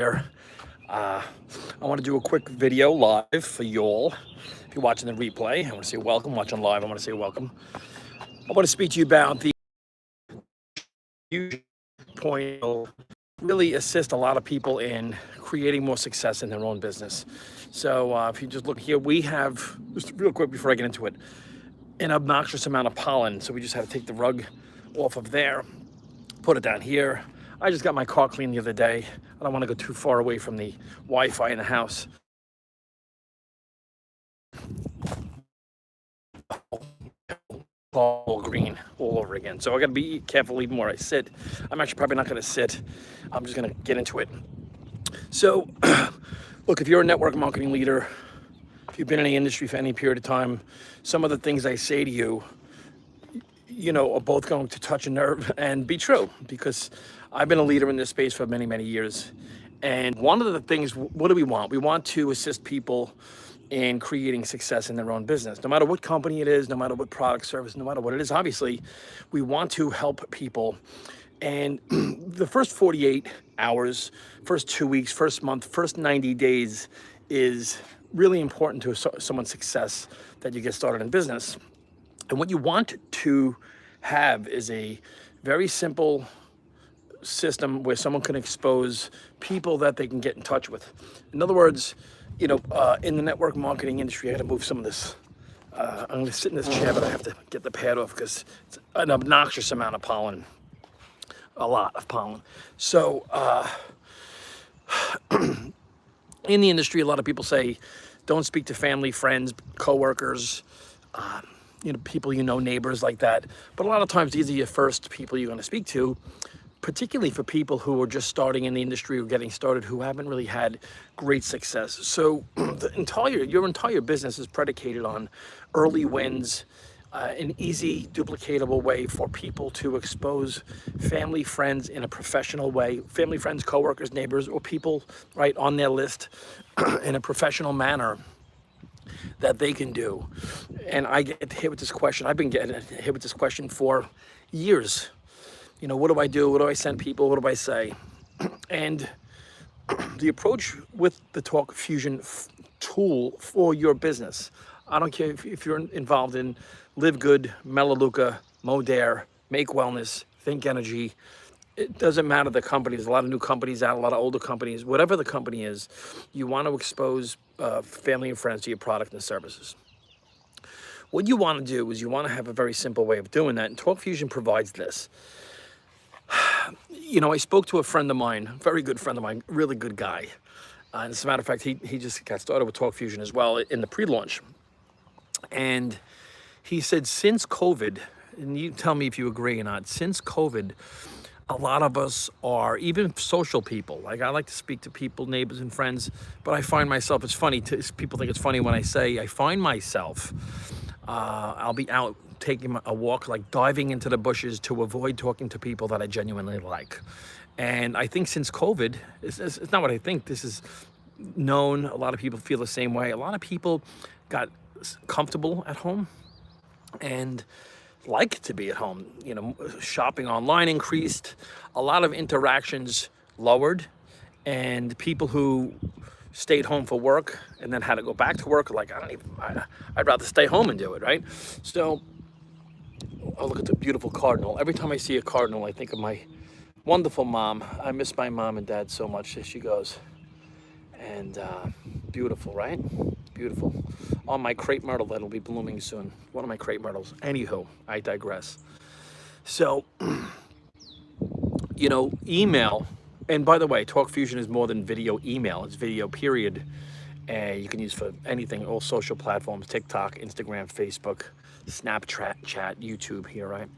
here. I want to do a quick video live for y'all. If you're watching the replay, I want to say welcome. Watching live, I want to say welcome. I want to speak to you about the point of really assist a lot of people in creating more success in their own business. So if you just look here, we have, just real quick before I get into it, an obnoxious amount of pollen. So we just had to take the rug off of there, put it down here. I just got my car cleaned the other day. I don't want to go too far away from the Wi-Fi in the house. All green all over again. So I got to be careful even where I sit. I'm actually probably not going to sit. I'm just going to get into it. So look, if you're a network marketing leader, if you've been in the industry for any period of time, some of the things I say to you, are both going to touch a nerve and be true, because I've been a leader in this space for many, many years. And one of the things, what do we want? We want to assist people in creating success in their own business. No matter what company it is, no matter what product, service, no matter what it is, obviously, we want to help people. And the first 48 hours, first 2 weeks, first month, first 90 days is really important to someone's success that you get started in business. And what you want to have is a very simple system where someone can expose people that they can get in touch with. In other words, in the network marketing industry, I got to move some of this. I'm going to sit in this chair, but I have to get the pad off because it's an obnoxious amount of pollen. A lot of pollen. So in the industry, a lot of people say, don't speak to family, friends, coworkers, people neighbors like that. But a lot of times, these are your first people you're going to speak to, particularly for people who are just starting in the industry or getting started, who haven't really had great success. So your entire business is predicated on early wins, an easy, duplicatable way for people to expose family, friends in a professional way, family, friends, coworkers, neighbors, or people right on their list in a professional manner that they can do. And I get hit with this question. I've been getting hit with this question for years. What do I do? What do I send people? What do I say? And the approach with the Talk Fusion tool for your business, I don't care if you're involved in Live Good, Melaleuca, Modere, Make Wellness, Think Energy. It doesn't matter the company. There's a lot of new companies out, a lot of older companies. Whatever the company is, you want to expose family and friends to your product and services. What you want to do is you want to have a very simple way of doing that, and Talk Fusion provides this. I spoke to a friend of mine, a very good friend of mine, really good guy. And as a matter of fact, he just got started with Talk Fusion as well in the pre-launch. And he said, since COVID, and you tell me if you agree or not, since COVID, a lot of us are, even social people, like I like to speak to people, neighbors and friends, but I find myself, it's funny, people think it's funny when I say, I find myself, I'll be out taking a walk, like diving into the bushes to avoid talking to people that I genuinely like. And I think since COVID, it's not what I think, this is known, a lot of people feel the same way. A lot of people got comfortable at home and like to be at home. Shopping online increased, a lot of interactions lowered, and people who stayed home for work and then had to go back to work, like, I'd rather stay home and do it, right? So I'll look at the beautiful cardinal. Every time I see a cardinal, I think of my wonderful mom. I miss my mom and dad so much. There she goes. And beautiful, right? Beautiful. On my crepe myrtle that'll be blooming soon. One of my crepe myrtles. Anywho, I digress. So, email. And by the way, Talk Fusion is more than video email. It's video, period. You can use for anything, all social platforms, TikTok, Instagram, Facebook, Snapchat, YouTube here, right?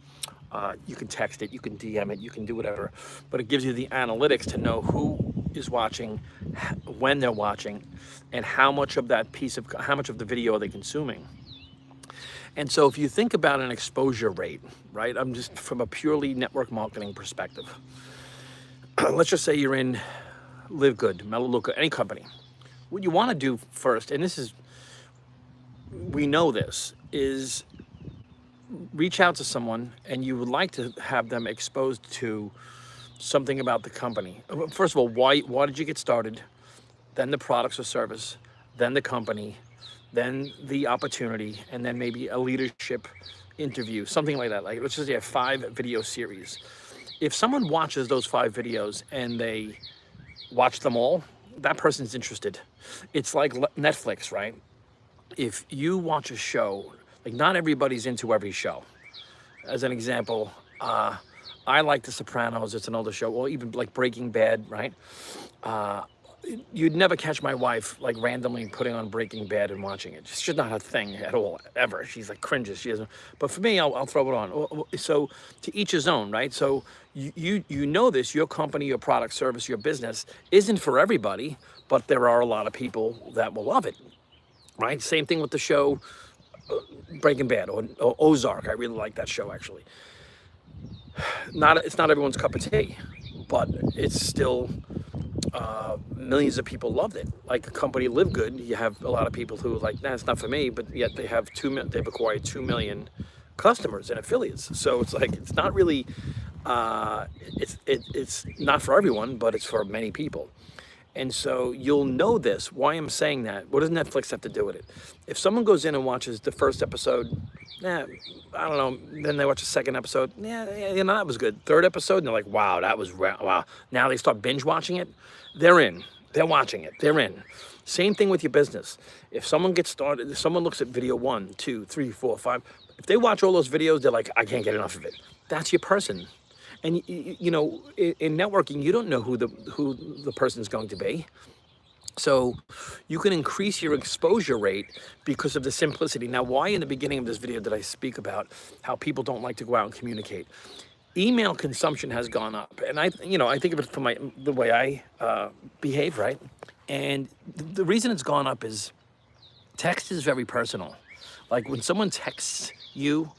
You can text it, you can DM it, you can do whatever. But it gives you the analytics to know who is watching, when they're watching, and how much of the video are they consuming. And so if you think about an exposure rate, right? I'm just from a purely network marketing perspective. Let's just say you're in Live Good, Melaleuca, any company. What you want to do first, and we know this, is reach out to someone and you would like to have them exposed to something about the company. First of all, why did you get started? Then the products or service, then the company, then the opportunity, and then maybe a leadership interview, something like that. Like, let's just say a 5-video series. If someone watches those 5 videos and they watch them all, that person's interested. It's like Netflix, right? If you watch a show, like, not everybody's into every show. As an example, I like The Sopranos. It's an older show. Or even like Breaking Bad, right? You'd never catch my wife like randomly putting on Breaking Bad and watching it. It's just not her thing at all, ever. She's like cringes. She doesn't. But for me, I'll throw it on. So to each his own, right? So you know this. Your company, your product, service, your business isn't for everybody, but there are a lot of people that will love it, right? Same thing with the show Breaking Bad or Ozark. I really like that show, actually. It's not everyone's cup of tea, but it's still millions of people loved it. Like a company Live Good, you have a lot of people who are like, nah, it's not for me, but yet they've acquired 2 million customers and affiliates. So it's like, it's not really, it's not for everyone, but it's for many people. And so you'll know this. Why I'm saying that, what does Netflix have to do with it? If someone goes in and watches the first episode, I don't know, then they watch the second episode, that was good. Third episode, and they're like, wow, that was, wow. Now they start binge watching it, they're in. They're watching it, they're in. Same thing with your business. If someone gets started, if someone looks at video 1, 2, 3, 4, 5, if they watch all those videos, they're like, I can't get enough of it. That's your person. And you know, in networking, you don't know who the person's going to be. So you can increase your exposure rate because of the simplicity. Now, why in the beginning of this video did I speak about how people don't like to go out and communicate? Email consumption has gone up, and I think of it from the way I behave, right? And the reason it's gone up is text is very personal. Like when someone texts you,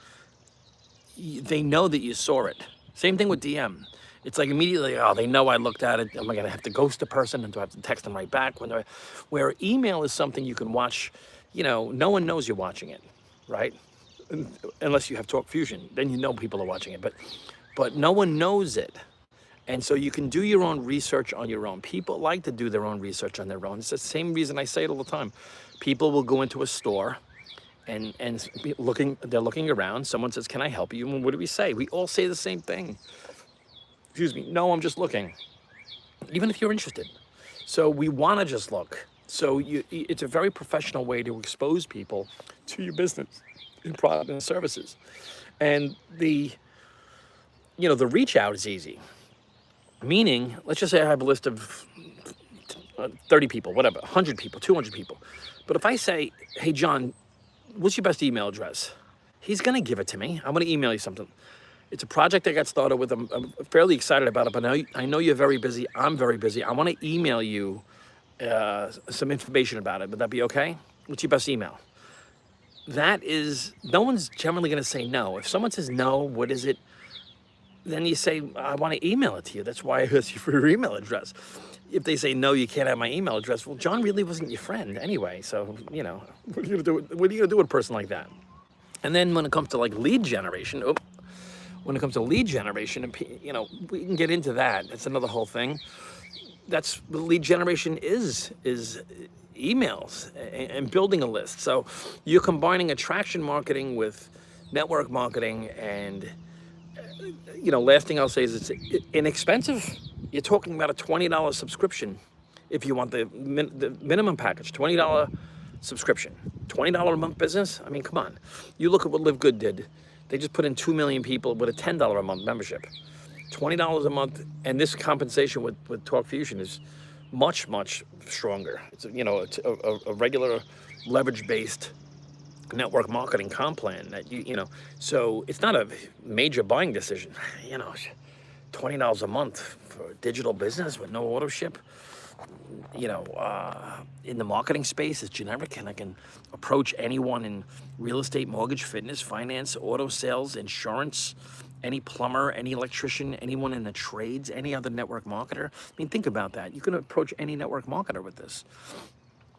they know that you saw it. Same thing with DM. It's like immediately, oh, they know I looked at it. Am I going to have to ghost the person? And do I have to text them right back? Where email is something you can watch, no one knows you're watching it, right? Unless you have Talk Fusion, then you know people are watching it. But no one knows it. And so you can do your own research on your own. People like to do their own research on their own. It's the same reason I say it all the time. People will go into a store and they're looking around. Someone says, can I help you? And what do we say? We all say the same thing. Excuse me, no, I'm just looking. Even if you're interested. So we want to just look. So it's a very professional way to expose people to your business and product and services. And the reach out is easy. Meaning, let's just say I have a list of 30 people, whatever, 100 people, 200 people. But if I say, hey, John, what's your best email address? He's going to give it to me. I'm going to email you something. It's a project I got started with. I'm fairly excited about it, but I know you're very busy. I'm very busy. I want to email you some information about it. Would that be okay? What's your best email? No one's generally going to say no. If someone says no, what is it? Then you say, I want to email it to you. That's why I asked you for your email address. If they say, no, you can't have my email address, well, John really wasn't your friend anyway. So, what are you going to do? What are you going to do with a person like that? And then when it comes to like lead generation, we can get into that. That's another whole thing. That's what lead generation is emails and building a list. So you're combining attraction marketing with network marketing, and last thing I'll say is it's inexpensive. You're talking about a $20 subscription if you want the minimum package, $20 subscription, $20 a month business. I mean, come on. You look at what Live Good did. They just put in 2 million people with a $10 a month membership. $20 a month, and this compensation with Talk Fusion is much, much stronger. It's a regular leverage-based network marketing comp plan that so it's not a major buying decision. $20 a month for a digital business with no auto ship. In the marketing space, it's generic, and I can approach anyone in real estate, mortgage, fitness, finance, auto sales, insurance, any plumber, any electrician, anyone in the trades, any other network marketer. I mean, think about that. You can approach any network marketer with this.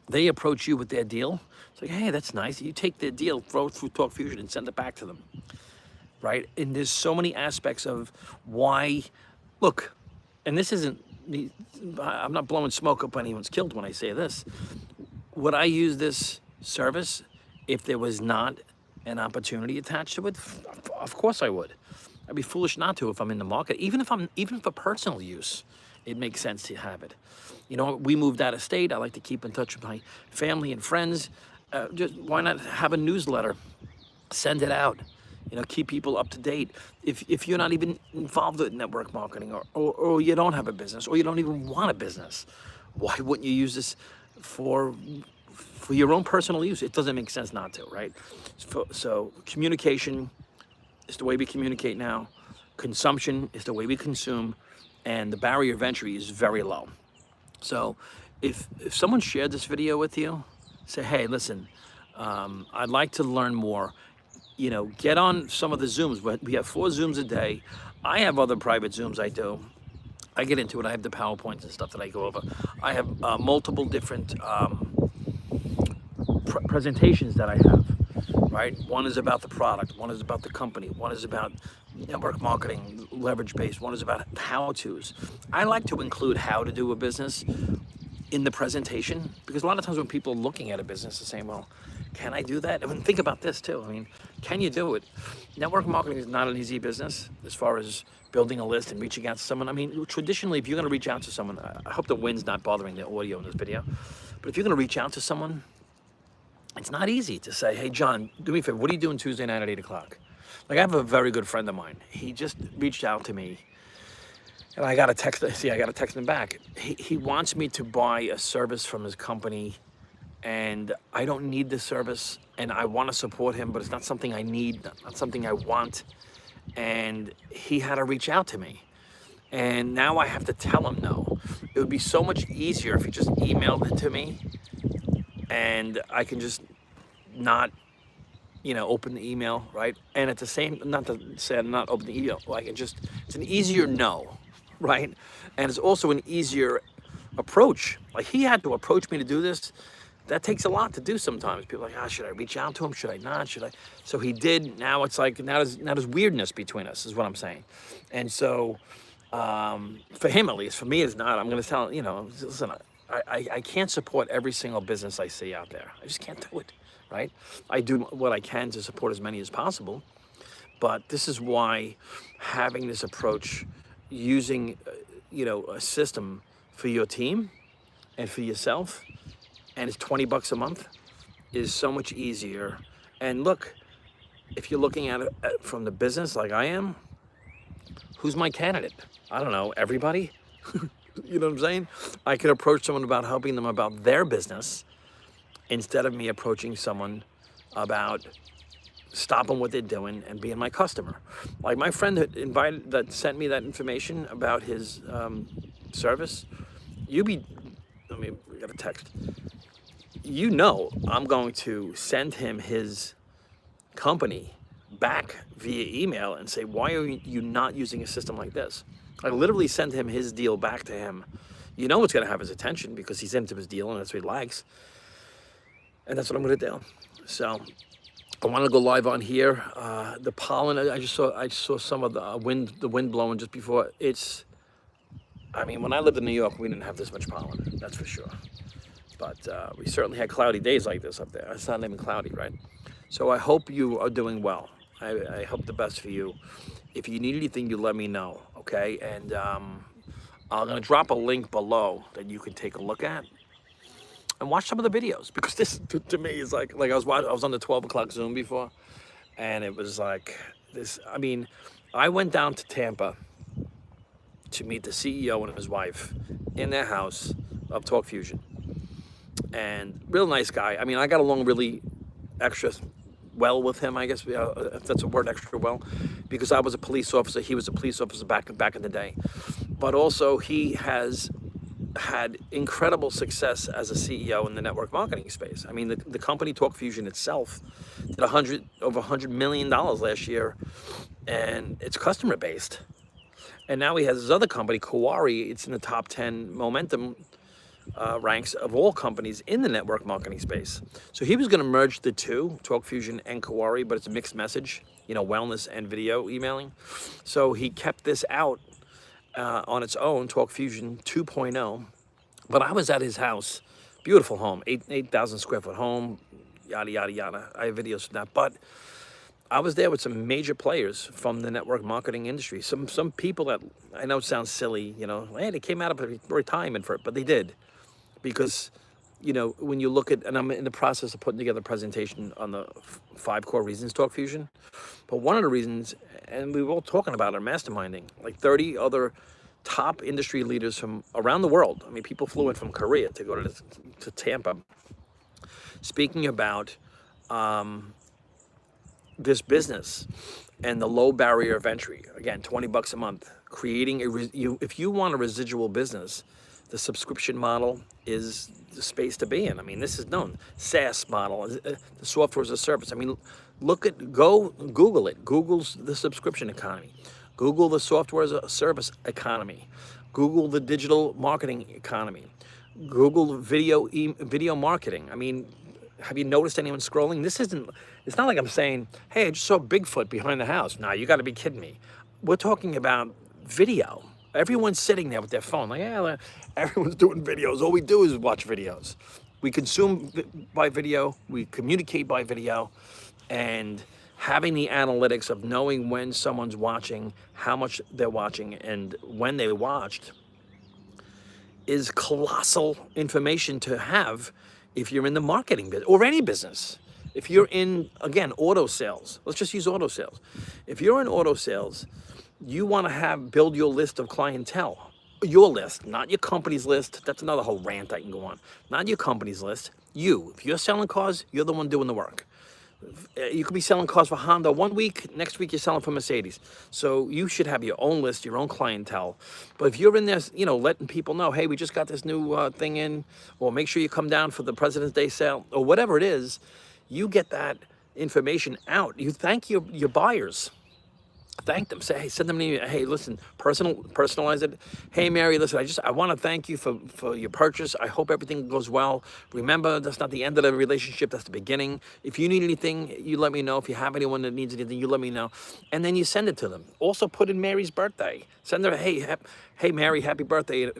They approach you with their deal. It's like, hey, that's nice. You take their deal, throw it through Talk Fusion, and send it back to them, right? And there's so many aspects of why. Look, and this isn't, I'm not blowing smoke up anyone's killed when I say this. Would I use this service if there was not an opportunity attached to it? Of course I would. I'd be foolish not to if I'm in the market. Even for personal use, it makes sense to have it. You know, we moved out of state. I like to keep in touch with my family and friends. Just why not have a newsletter? Send it out. You know, keep people up to date. If you're not even involved with network marketing, or you don't have a business, or you don't even want a business, why wouldn't you use this for your own personal use? It doesn't make sense not to, right? So communication is the way we communicate now. Consumption is the way we consume, and the barrier of entry is very low. So if someone shared this video with you, say, hey, listen, I'd like to learn more. You know, get on some of the Zooms. We have 4 Zooms a day. I have other private Zooms I do. I get into it. I have the PowerPoints and stuff that I go over. I have multiple different presentations that I have, right? One is about the product. One is about the company. One is about network marketing, leverage-based. One is about how-tos. I like to include how to do a business in the presentation, because a lot of times when people are looking at a business, they're saying, well, can I do that? I mean, think about this too. I mean, can you do it? Network marketing is not an easy business as far as building a list and reaching out to someone. I mean, traditionally, if you're going to reach out to someone, I hope the wind's not bothering the audio in this video, but if you're going to reach out to someone, it's not easy to say, hey, John, do me a favor. What are you doing Tuesday night at 8 o'clock? Like, I have a very good friend of mine. He just reached out to me, and I got to text him back. He wants me to buy a service from his company, and I don't need this service, and I want to support him, but it's not something I need, not something I want. And he had to reach out to me. And now I have to tell him no. It would be so much easier if he just emailed it to me, and I can just not, you know, open the email, right? And at the same, not to say I'm not open the email, like it's an easier no, right? And it's also an easier approach. Like, he had to approach me to do this. That takes a lot to do sometimes. People are like, should I reach out to him? Should I not? Should I? So he did. Now it's like, now there's weirdness between us, is what I'm saying. And so, for him at least, for me it's not. I'm going to tell, you know, listen, I can't support every single business I see out there. I just can't do it, right? I do what I can to support as many as possible. But this is why having this approach, using, you know, a system for your team and for yourself, and it's $20 a month, is so much easier. And look, if you're looking at it from the business like I am, who's my candidate? I don't know, everybody? You know what I'm saying? I could approach someone about helping them about their business instead of me approaching someone about stopping what they're doing and being my customer. Like my friend that sent me that information about his service, we got a text. You know, I'm going to send him his company back via email and say, why are you not using a system like this? I literally send him his deal back to him. You know it's going to have his attention because he's into his deal and that's what he likes. And that's what I'm going to do. So I want to go live on here. The pollen, I just saw some of the wind blowing just before. I mean, when I lived in New York, we didn't have this much pollen, that's for sure. But we certainly had cloudy days like this up there. It's not even cloudy, right? So I hope you are doing well. I hope the best for you. If you need anything, you let me know, okay? And I'm gonna drop a link below that you can take a look at and watch some of the videos, because this to me is like I was on the 12 o'clock Zoom before, and it was like this. I mean, I went down to Tampa to meet the CEO and his wife in their house of Talk Fusion. And real nice guy. I mean, I got along really extra well with him, I guess, if that's a word, extra well, because I was a police officer. He was a police officer back in the day. But also, he has had incredible success as a CEO in the network marketing space. I mean, the company Talk Fusion itself did over $100 million last year, and it's customer based. And now he has his other company, Kawari. It's in the top 10 momentum ranks of all companies in the network marketing space. So he was going to merge the two, Talk Fusion and Kawari, but it's a mixed message, you know, wellness and video emailing. So he kept this out on its own, Talk Fusion 2.0. But I was at his house, beautiful home, 8,000 square foot home, yada, yada, yada. I have videos of that. But I was there with some major players from the network marketing industry. Some people that, I know it sounds silly, you know, hey, they came out of retirement for it, but they did. Because, you know, when you look at, and I'm in the process of putting together a presentation on the 5 core reasons Talk Fusion. But one of the reasons, and we were all talking about it, masterminding, like 30 other top industry leaders from around the world. I mean, people flew in from Korea to go to Tampa, speaking about this business and the low barrier of entry. Again, 20 bucks a month. Creating if you want a residual business, the subscription model is the space to be in. I mean, this is known. SaaS model, the software as a service. I mean, go Google it. Google's the subscription economy. Google the software as a service economy. Google the digital marketing economy. Google video marketing. I mean, have you noticed anyone scrolling? It's not like I'm saying, hey, I just saw Bigfoot behind the house. Nah, you got to be kidding me. We're talking about video. Everyone's sitting there with their phone. Like, yeah, everyone's doing videos. All we do is watch videos. We consume by video. We communicate by video. And having the analytics of knowing when someone's watching, how much they're watching, and when they watched is colossal information to have if you're in the marketing business or any business. If you're in, again, auto sales, let's just use auto sales. If you're in auto sales, you want to build your list of clientele, your list, not your company's list. That's another whole rant I can go on. Not your company's list. If you're selling cars, you're the one doing the work. You could be selling cars for Honda one week, next week you're selling for Mercedes. So you should have your own list, your own clientele. But if you're in there, you know, letting people know, hey, we just got this new thing in, or make sure you come down for the President's Day sale, or whatever it is, you get that information out. You thank your buyers. Thank them. Say, hey, send them an email. Hey, listen, personalize it. Hey, Mary, listen, I want to thank you for your purchase. I hope everything goes well. Remember, that's not the end of the relationship. That's the beginning. If you need anything, you let me know. If you have anyone that needs anything, you let me know. And then you send it to them. Also put in Mary's birthday. Send her, hey, Mary, happy birthday.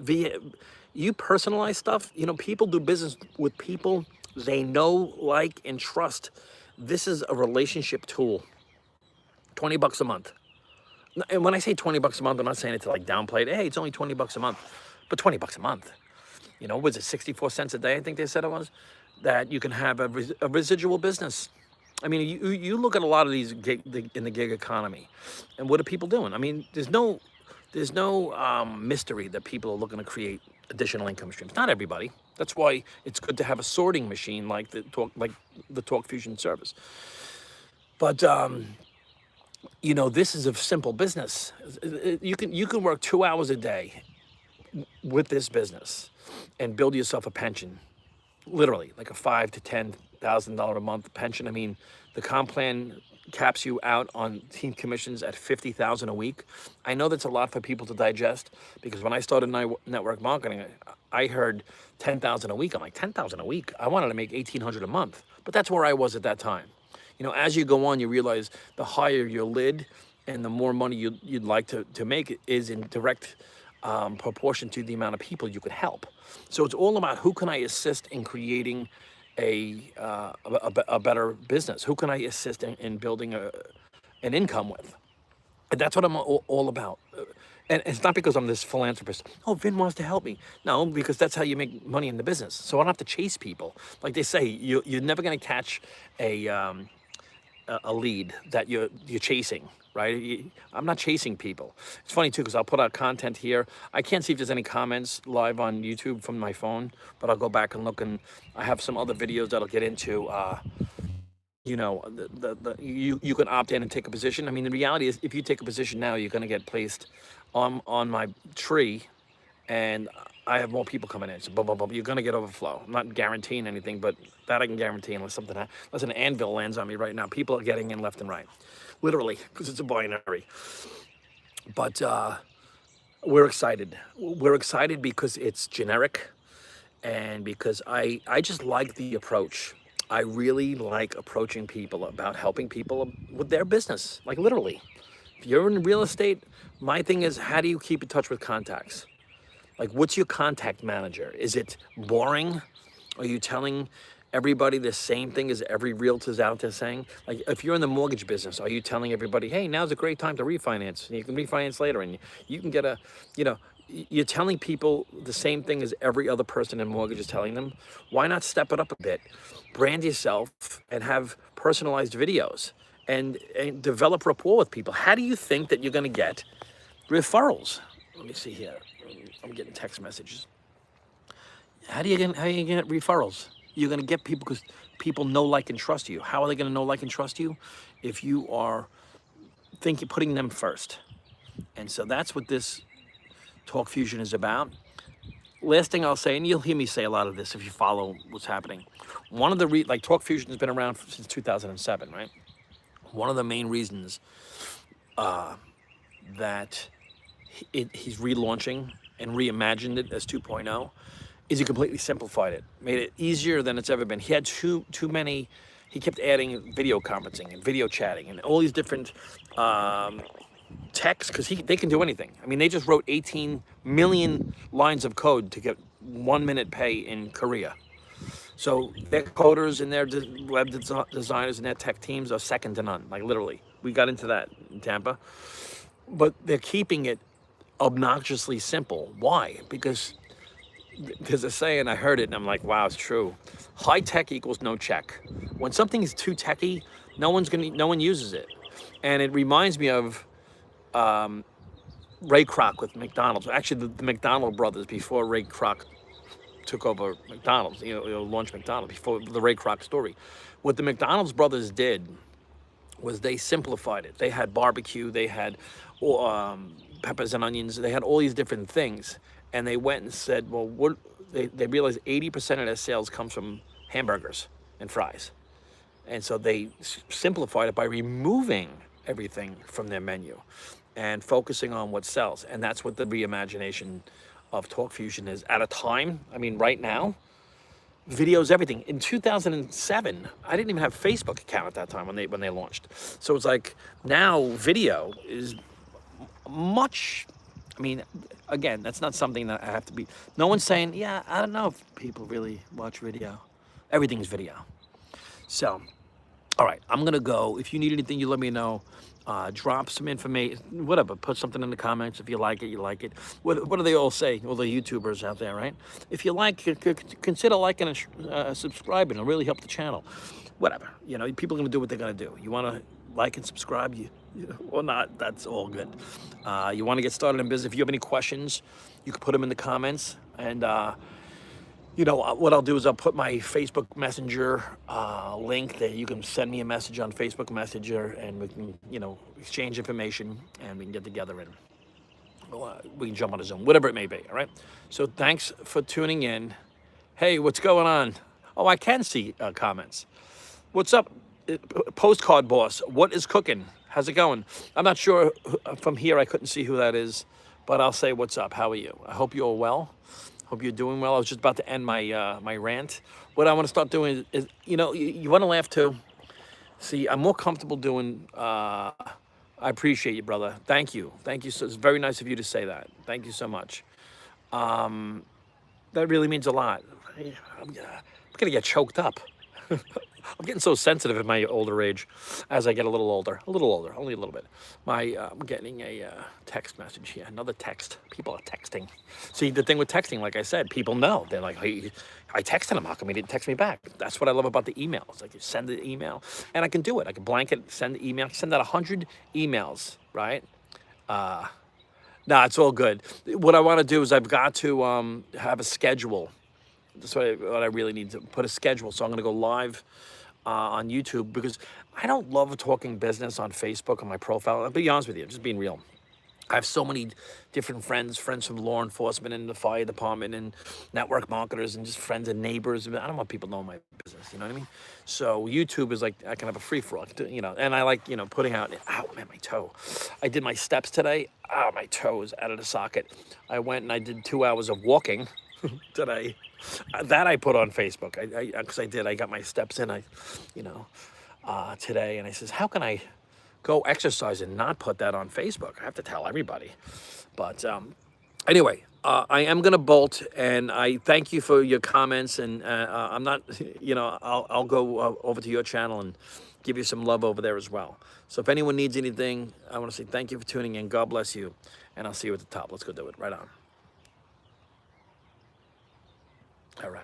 You personalize stuff. You know, people do business with people they know, like, and trust. This is a relationship tool. 20 bucks a month. And when I say 20 bucks a month, I'm not saying it to like downplay it. Hey, it's only 20 bucks a month, but 20 bucks a month. You know, was it 64 cents a day? I think they said it was. That you can have a residual business. I mean, you look at a lot of these in the gig economy, and what are people doing? I mean, there's no mystery that people are looking to create additional income streams. Not everybody. That's why it's good to have a sorting machine like the Talk Fusion service. But you know, this is a simple business. You can work 2 hours a day with this business and build yourself a pension, literally like a $5,000 to $10,000 a month pension. I mean, the comp plan caps you out on team commissions at $50,000 a week. I know that's a lot for people to digest, because when I started network marketing, I heard $10,000 a week. I'm like, $10,000 a week? I wanted to make $1,800 a month, but that's where I was at that time. You know, as you go on, you realize the higher your lid and the more money you'd like to make is in direct proportion to the amount of people you could help. So it's all about who can I assist in creating a better business? Who can I assist in building an income with? And that's what I'm all about. And it's not because I'm this philanthropist. Oh, Vin wants to help me. No, because that's how you make money in the business. So I don't have to chase people. Like they say, you're never going to catch a lead that you're chasing, right? I'm not chasing people. It's funny too, because I'll put out content here. I can't see if there's any comments live on YouTube from my phone, but I'll go back and look, and I have some other videos that'll get into, you know, you can opt in and take a position. I mean, the reality is, if you take a position now, you're going to get placed on my tree, and I have more people coming in. So boom, boom, boom, you're going to get overflow. I'm not guaranteeing anything, but that I can guarantee, unless an anvil lands on me right now. People are getting in left and right, literally, because it's a binary. But we're excited. We're excited because it's generic, and because I just like the approach. I really like approaching people about helping people with their business, like literally. If you're in real estate, my thing is, how do you keep in touch with contacts? Like, what's your contact manager? Is it boring? Are you telling everybody the same thing as every realtor's out there saying? Like, if you're in the mortgage business, are you telling everybody, hey, now's a great time to refinance. You can refinance later and you can get a, you know, you're telling people the same thing as every other person in mortgage is telling them. Why not step it up a bit? Brand yourself and have personalized videos and develop rapport with people. How do you think that you're going to get referrals? Let me see here. I'm getting text messages. How are you going to get referrals? You're going to get people because people know, like, and trust you. How are they going to know, like, and trust you? If you are putting them first. And so that's what this Talk Fusion is about. Last thing I'll say, and you'll hear me say a lot of this if you follow what's happening. One of the like Talk Fusion has been around since 2007, right? One of the main reasons that he's relaunching and reimagined it as 2.0 is he completely simplified it, made it easier than it's ever been. He had too many. He kept adding video conferencing and video chatting and all these different text, because they can do anything. I mean, they just wrote 18 million lines of code to get 1 minute pay in Korea. So their coders and their web designers and their tech teams are second to none, like literally. We got into that in Tampa. But they're keeping it obnoxiously simple. Why? Because there's a saying, I heard it and I'm like, wow, it's true. High tech equals no check. When something is too techy, no one uses it. And it reminds me of Ray Kroc with McDonald's. Actually, the McDonald brothers, before Ray Kroc took over McDonald's, launched McDonald's, before the Ray Kroc story. What the McDonald's brothers did was they simplified it. They had barbecue, they had peppers and onions, they had all these different things. And they went and said, well, they realized 80% of their sales comes from hamburgers and fries. And so they simplified it by removing everything from their menu and focusing on what sells. And that's what the reimagination of Talk Fusion is at a time. I mean, right now, videos, everything. In 2007, I didn't even have a Facebook account at that time when they launched. So it's like now video is much. I mean, again, that's not something that I have to be. No one's saying, yeah, I don't know if people really watch video. Everything's video. So, all right, I'm going to go. If you need anything, you let me know. Drop some information, whatever. Put something in the comments. If you like it, you like it. What do they all say? All the YouTubers out there, right? If you like it, consider liking and subscribing. It'll really help the channel. Whatever. People are going to do what they're going to do. You want to like and subscribe, or not, that's all good. You want to get started in business, if you have any questions, you can put them in the comments. And, what I'll do is I'll put my Facebook Messenger link that you can send me a message on Facebook Messenger, and we can, exchange information, and we can get together and we can jump on a Zoom, whatever it may be, all right? So thanks for tuning in. Hey, what's going on? Oh, I can see comments. What's up? Postcard boss, what is cooking? How's it going? I'm not sure from here. I couldn't see who that is, but I'll say what's up. How are you? I hope you're well. Hope you're doing well. I was just about to end my my rant. What I want to start doing is you want to laugh too. See, I'm more comfortable doing. I appreciate you, brother. Thank you. So it's very nice of you to say that. Thank you so much. That really means a lot. I'm gonna get choked up. I'm getting so sensitive at my older age as I get a little older, only a little bit. I'm getting a text message here, another text. People are texting. See, the thing with texting, like I said, people know. They're like, hey, I texted him, how come he didn't text me back? That's what I love about the emails. Like, you send the email, and I can do it. I can blanket, send the email, send out 100 emails, right? It's all good. What I want to do is I've got to have a schedule. That's what I really need to put a schedule. So I'm going to go live on YouTube, because I don't love talking business on Facebook on my profile. I'll be honest with you, just being real. I have so many different friends from law enforcement and the fire department and network marketers and just friends and neighbors. I don't want people knowing my business, you know what I mean? So YouTube is like, I can have a free-for-all, and I like, putting out, ow, man, my toe. I did my steps today. My toe is out of the socket. I went and I did 2 hours of walking today. That I put on Facebook. I got my steps in, today, and I says, how can I go exercise and not put that on Facebook. I have to tell everybody. But anyway, I am going to bolt, and I thank you for your comments. And I'm not, I'll go over to your channel and give you some love over there as well. So if anyone needs anything, I want to say thank you for tuning in. God bless you. And I'll see you at the top. Let's go do it. Right on. All right.